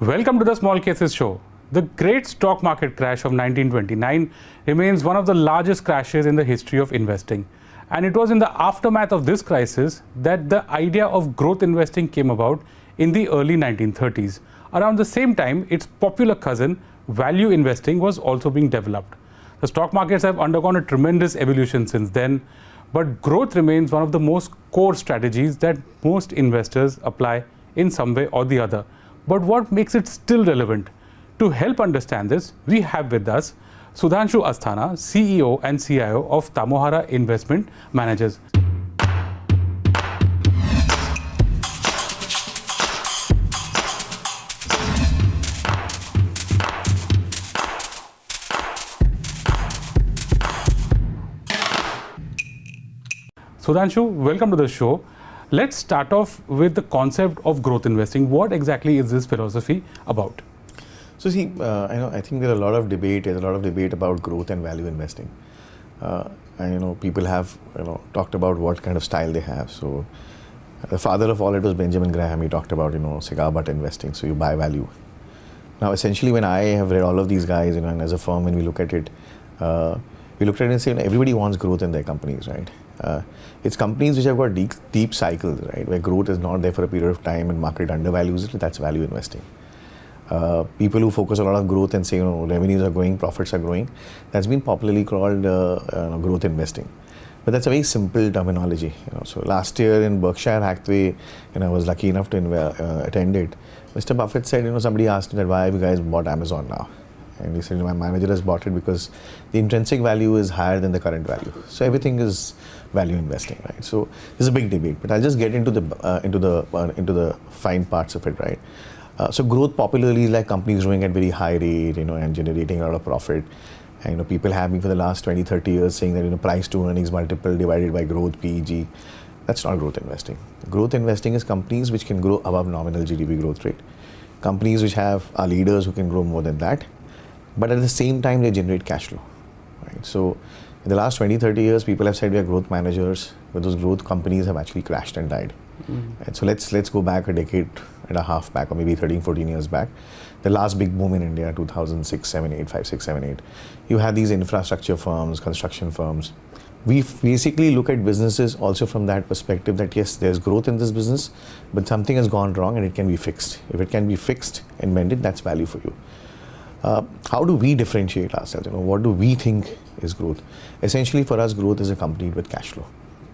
Welcome to the Small Cases Show. The great stock market crash of 1929 remains one of the largest crashes in the history of investing. And it was in the aftermath of this crisis that the idea of growth investing came about in the early 1930s. Around the same time, its popular cousin, value investing, was also being developed. The stock markets have undergone a tremendous evolution since then, but growth remains one of the most core strategies that most investors apply in some way or the other. But what makes it still relevant? To help understand this, we have with us Sudhanshu Asthana, CEO and CIO of Tamohara Investment Managers. Sudhanshu, welcome to the show. Let's start off with the concept of growth investing. What exactly is this philosophy about? So see, I think there's a lot of debate about growth and value investing. And people have talked about what kind of style they have. So the father of all it was Benjamin Graham. He talked about cigar butt investing. So you buy value. Now essentially, when I have read all of these guys, and as a firm, when we look at it, we looked at it and say everybody wants growth in their companies, right? It's companies which have got deep cycles, right, where growth is not there for a period of time and market undervalues it. That's value investing. People who focus a lot on growth and say revenues are growing, profits are growing, that's been popularly called growth investing. But that's a very simple terminology. So last year in Berkshire Hathaway, I was lucky enough to attend it. Mr. Buffett said, somebody asked him that why have you guys bought Amazon now? And he said, my manager has bought it because the intrinsic value is higher than the current value. So everything is value investing, right? So there's a big debate, but I'll just get into the fine parts of it, right? So growth popularly is like companies growing at very high rate, and generating a lot of profit. And people have been for the last 20, 30 years saying that price to earnings multiple divided by growth, PEG. That's not growth investing. Growth investing is companies which can grow above nominal GDP growth rate. Companies which are leaders who can grow more than that. But at the same time, they generate cash flow, right? So in the last 20, 30 years, people have said we are growth managers, but those growth companies have actually crashed and died. And so let's go back a decade and a half back, or maybe 13, 14 years back. The last big boom in India, 2006, 7, 8, 5, 6, 7, 8. You had these infrastructure firms, construction firms. We basically look at businesses also from that perspective that yes, there's growth in this business, but something has gone wrong and it can be fixed. If it can be fixed and mended, that's value for you. How do we differentiate ourselves? What do we think is growth? Essentially, for us, growth is accompanied with cash flow,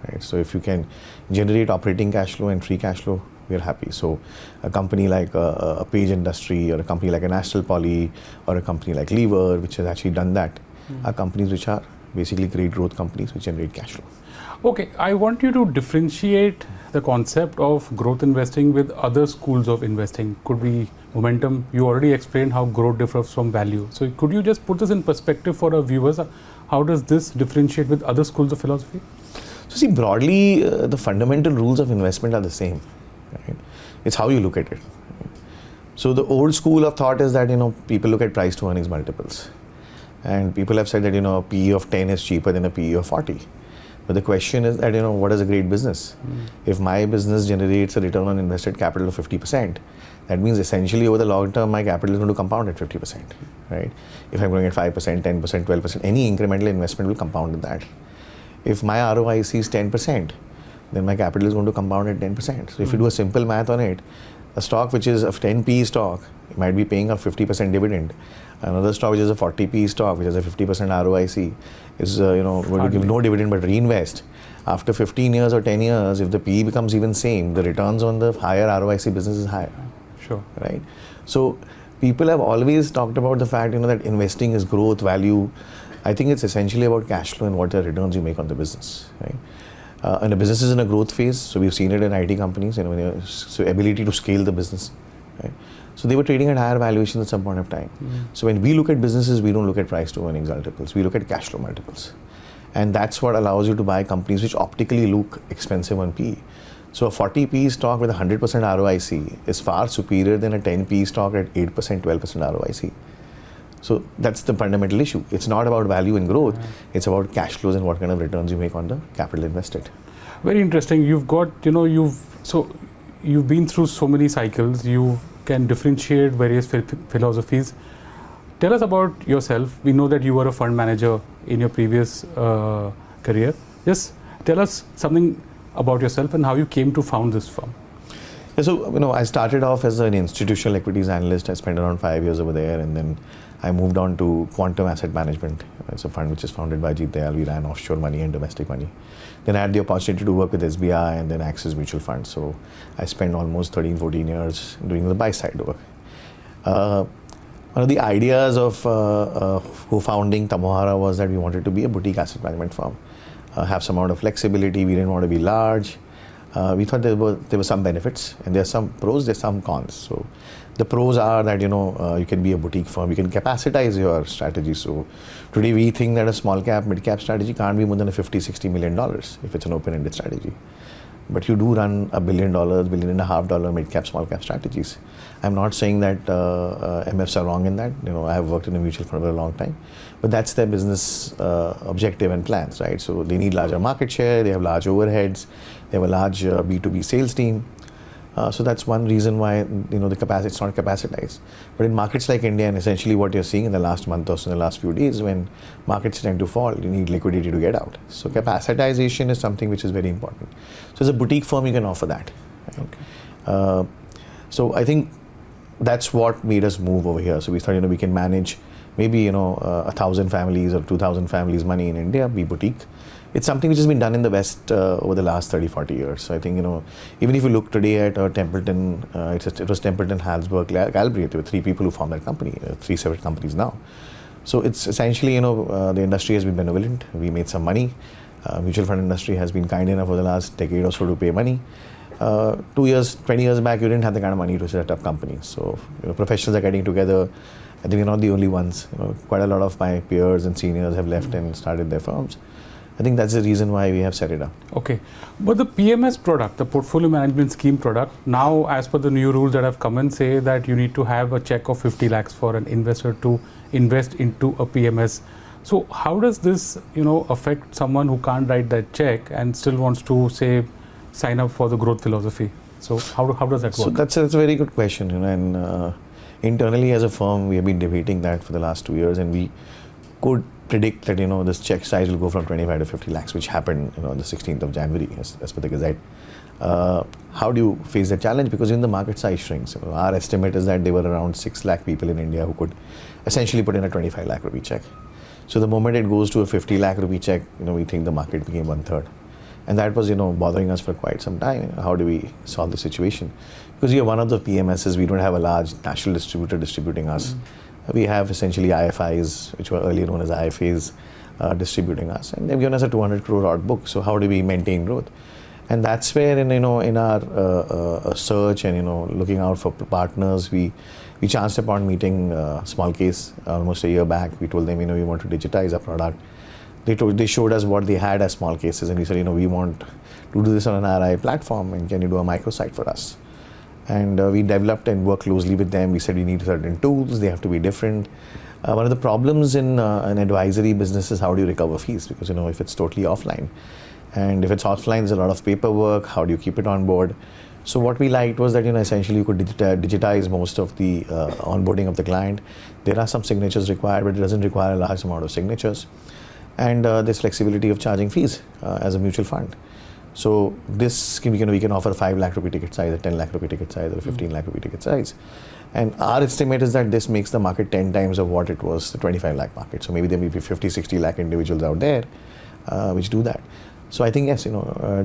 right? So if you can generate operating cash flow and free cash flow, we're happy. So a company like a Page Industry, or a company like a National Poly, or a company like Lever, which has actually done that, are companies which are basically great growth companies which generate cash flow. Okay, I want you to differentiate the concept of growth investing with other schools of investing. Could be momentum. You already explained how growth differs from value. So could you just put this in perspective for our viewers? How does this differentiate with other schools of philosophy? So see, broadly, the fundamental rules of investment are the same, right? It's how you look at it. So the old school of thought is that, people look at price to earnings multiples. And people have said that, a PE of 10 is cheaper than a PE of 40. But the question is that, what is a great business? If my business generates a return on invested capital of 50%, that means essentially over the long term, my capital is going to compound at 50%, right? If I'm growing at 5%, 10%, 12%, any incremental investment will compound at that. If my ROIC is 10%, then my capital is going to compound at 10%. So if you do a simple math on it, a stock which is a 10 PE stock might be paying a 50% dividend. Another stock which is a 40 PE stock, which has a 50% ROIC, is going to give no dividend but reinvest. After 15 years or 10 years, if the PE becomes even same, the returns on the higher ROIC business is higher. Sure. Right? So people have always talked about the fact that investing is growth, value. I think it's essentially about cash flow and what the returns you make on the business, right? And the business is in a growth phase, so we've seen it in IT companies, so ability to scale the business, right? So they were trading at higher valuations at some point of time. So when we look at businesses, we don't look at price to earnings multiples, we look at cash flow multiples. And that's what allows you to buy companies which optically look expensive on PE. So a 40 PE stock with 100% ROIC is far superior than a 10 PE stock at 8%, 12% ROIC. So that's the fundamental issue. It's not about value and growth, it's about cash flows and what kind of returns you make on the capital invested. Very interesting. You've got, you've been through so many cycles. You can differentiate various philosophies. Tell us about yourself. We know that you were a fund manager in your previous career. Just tell us something about yourself and how you came to found this firm. Yeah, so I started off as an institutional equities analyst. I spent around 5 years over there, and then I moved on to Quantum Asset Management. It's a fund which is founded by Jeet Dayal. We ran offshore money and domestic money. Then I had the opportunity to work with SBI and then Axis Mutual Fund. So I spent almost 13, 14 years doing the buy side work. One of the ideas of co-founding Tamohara was that we wanted to be a boutique asset management firm, have some amount of flexibility. We didn't want to be large. We thought there were some benefits, and there are some pros, there's some cons. So the pros are that you can be a boutique firm, you can capacitize your strategy. So today we think that a small cap, mid cap strategy can't be more than $50-60 million if it's an open-ended strategy. But you do run $1 billion, $1.5 billion mid cap, small cap strategies. I'm not saying that MFs are wrong in that. I have worked in a mutual fund for a long time, but that's their business objective and plans, right? So they need larger market share, they have large overheads, they have a large B2B sales team. So that's one reason why the capacity, it's not capacitized. But in markets like India, and essentially what you're seeing in the last month or so, in the last few days, when markets tend to fall, you need liquidity to get out. So capacitization is something which is very important. So as a boutique firm, you can offer that. Right? Okay. So I think that's what made us move over here. So we thought we can manage maybe 1,000 families or 2,000 families money in India, be boutique. It's something which has been done in the West over the last 30-40 years. So I think even if you look today at Templeton, it was Templeton, Halsberg, Galbraith. There were 3 people who formed that company, 3 separate companies now. So it's essentially the industry has been benevolent. We made some money. Mutual fund industry has been kind enough over the last decade or so to pay money. 20 years back, you didn't have the kind of money to set up companies. So professionals are getting together. I think we're not the only ones. Quite a lot of my peers and seniors have left and started their firms. I think that's the reason why we have set it up. Okay, but the PMS product, the portfolio management scheme product, now as per the new rules that have come in, say that you need to have a check of 50 lakhs for an investor to invest into a PMS. So how does this affect someone who can't write that check and still wants to say sign up for the growth philosophy? So how does that work? So that's a very good question, and internally as a firm we have been debating that for the last 2 years, and we could predict that this check size will go from 25 to 50 lakhs, which happened on the 16th of January as per the Gazette. How do you face that challenge? Because in the market size shrinks. Our estimate is that there were around 6 lakh people in India who could essentially put in a 25 lakh rupee check. So the moment it goes to a 50 lakh rupee check, we think the market became 1/3. And that was bothering us for quite some time. How do we solve the situation? Because we are one of the PMSs, we don't have a large national distributor distributing us. We have essentially IFIs, which were earlier known as IFAs, distributing us, and they've given us a 200 crore odd book. So how do we maintain growth? And that's where in our search and looking out for partners, we chanced upon meeting Small Case almost a year back. We told them we want to digitize our product. They showed us what they had as small cases, and we said we want to do this on an RI platform, and can you do a microsite for us? And we developed and worked closely with them. We said we need certain tools, they have to be different. One of the problems in an advisory business is how do you recover fees? Because if it's totally offline, and if it's offline, there's a lot of paperwork. How do you keep it on board? So what we liked was that essentially you could digitize most of the onboarding of the client. There are some signatures required, but it doesn't require a large amount of signatures. And there's flexibility of charging fees as a mutual fund. So this we can offer a 5 lakh rupee ticket size, a 10 lakh rupee ticket size, or a 15 lakh rupee ticket size. And our estimate is that this makes the market 10 times of what it was, the 25 lakh market. So maybe there may be 50-60 lakh individuals out there which do that. So I think yes,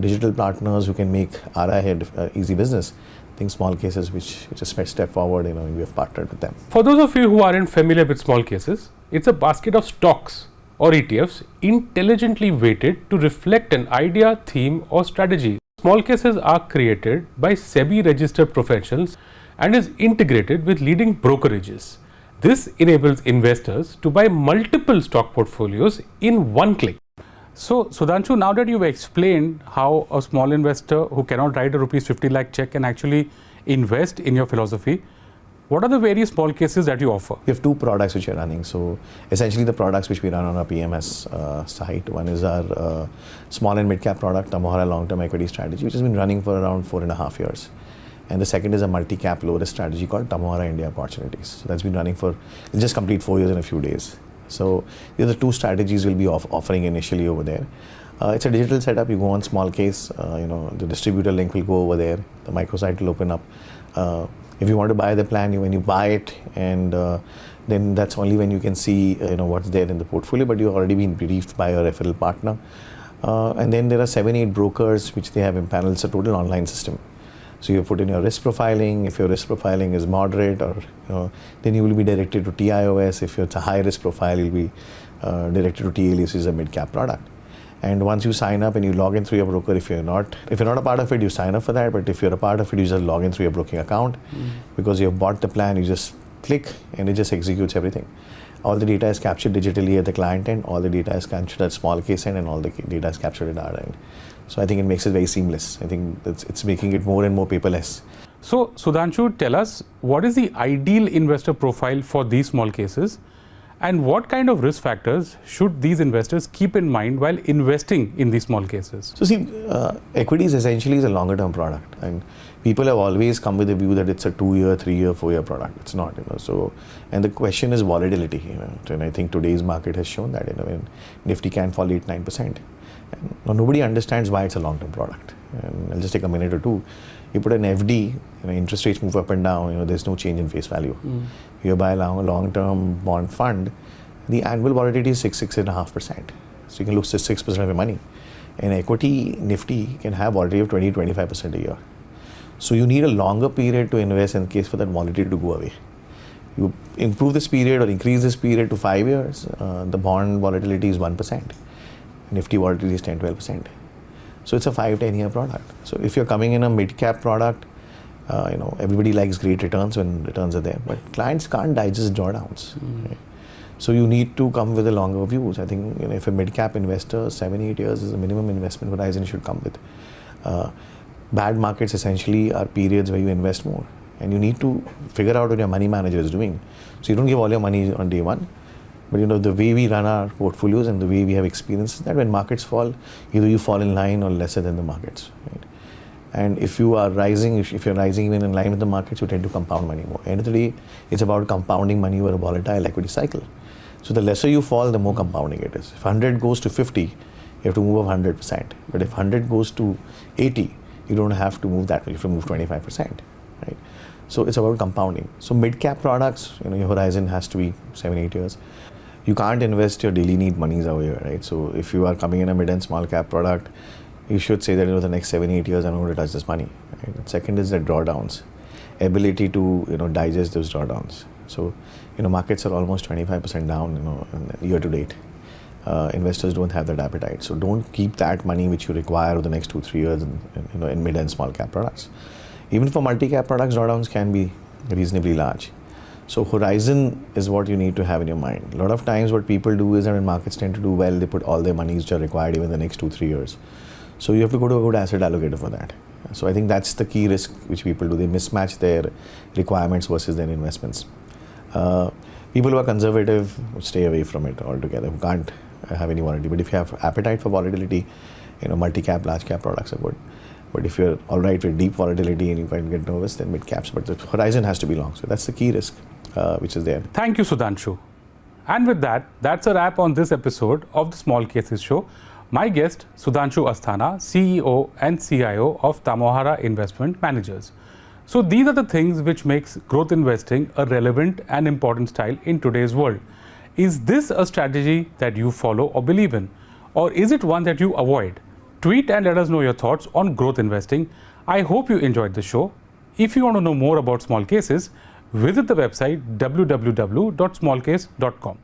digital partners who can make RI easy business. I think Small Cases, which is a step forward, we have partnered with them. For those of you who aren't familiar with Small Cases, it's a basket of stocks or ETFs intelligently weighted to reflect an idea, theme or strategy. Small Cases are created by SEBI registered professionals and is integrated with leading brokerages. This enables investors to buy multiple stock portfolios in one click. So Sudhanshu, now that you've explained how a small investor who cannot write a rupees 50 lakh check can actually invest in your philosophy, what are the various small cases that you offer? We have 2 products which we are running. So essentially the products which we run on our PMS site. One is our small and mid cap product, Tamohara long-term equity strategy, which has been running for around 4.5 years. And the second is a multi-cap low-risk strategy called Tamohara India Opportunities. So that's been running for, it'll just complete 4 years in a few days. So these are the two strategies we'll be offering initially over there. It's a digital setup. You go on small case, the distributor link will go over there. The microsite will open up. If you want to buy the plan, when you buy it, and then that's only when you can see what's there in the portfolio, but you've already been briefed by your referral partner. And then there are 7-8 brokers which they have empaneled. It's a total online system. So you put in your risk profiling. If your risk profiling is moderate, or then you will be directed to TIOS. If it's a high risk profile, you'll be directed to TLS, which is a mid-cap product. And once you sign up and you log in through your broker, if you're not a part of it, you sign up for that. But if you're a part of it, you just log in through your broking account. Because you have bought the plan, you just click and it just executes everything. All the data is captured digitally at the client end, all the data is captured at small case end, and all the data is captured at our end. So I think it makes it very seamless. I think it's making it more and more paperless. So Sudhanshu, tell us, what is the ideal investor profile for these small cases? And what kind of risk factors should these investors keep in mind while investing in these small cases? So see, equities essentially is a longer term product, and people have always come with the view that it's a 2-year, 3-year, 4-year product. It's not, So, and the question is volatility, And I think today's market has shown that, when Nifty can fall 8-9%. And nobody understands why it's a long term product. And I'll just take a minute or two. You put an FD, interest rates move up and down, there's no change in face value. You buy a long-term bond fund, the annual volatility is 6.5%. So you can lose 6% of your money. And equity, Nifty can have volatility of 20-25% a year. So you need a longer period to invest in case for that volatility to go away. You improve this period or increase this period to 5 years, the bond volatility is 1%. Nifty volatility is 10-12%. So it's a 5-10 year product. So if you're coming in a mid-cap product, everybody likes great returns when returns are there, but clients can't digest drawdowns. Right? So you need to come with a longer views. I think if a mid-cap investor, 7-8 years is the minimum investment horizon you should come with. Bad markets essentially are periods where you invest more, and you need to figure out what your money manager is doing. So you don't give all your money on day one. But the way we run our portfolios and the way we have experience is that when markets fall, either you fall in line or lesser than the markets. Right? And if you are rising, if you're rising even in line with the markets, you tend to compound money more. End of the day, it's about compounding money over a volatile equity cycle. So the lesser you fall, the more compounding it is. If 100 goes to 50, you have to move up 100%. But if 100 goes to 80, you don't have to move that much. You have to move 25%. Right? So it's about compounding. So mid-cap products, your horizon has to be 7-8 years. You can't invest your daily need monies over here, right? So if you are coming in a mid and small cap product, you should say that the next 7-8 years I'm going to touch this money. Right? Second is the drawdowns, ability to digest those drawdowns. So markets are almost 25% down year to date. Investors don't have that appetite, so don't keep that money which you require over the next 2-3 years in mid and small cap products. Even for multi-cap products, drawdowns can be reasonably large. So horizon is what you need to have in your mind. A lot of times what people do is that when markets tend to do well, they put all their monies which are required even the next 2-3 years. So you have to go to a good asset allocator for that. So I think that's the key risk which people do. They mismatch their requirements versus their investments. People who are conservative stay away from it altogether, who can't have any volatility. But if you have appetite for volatility, multi-cap, large cap products are good. But if you're all right with deep volatility and you can't get nervous, then mid caps. But the horizon has to be long. So that's the key risk which is there. Thank you, Sudhanshu. And with that, that's a wrap on this episode of the Small Cases Show. My guest, Sudhanshu Asthana, CEO and CIO of Tamohara Investment Managers. So these are the things which makes growth investing a relevant and important style in today's world. Is this a strategy that you follow or believe in? Or is it one that you avoid? Tweet and let us know your thoughts on growth investing. I hope you enjoyed the show. If you want to know more about small cases, visit the website www.smallcase.com.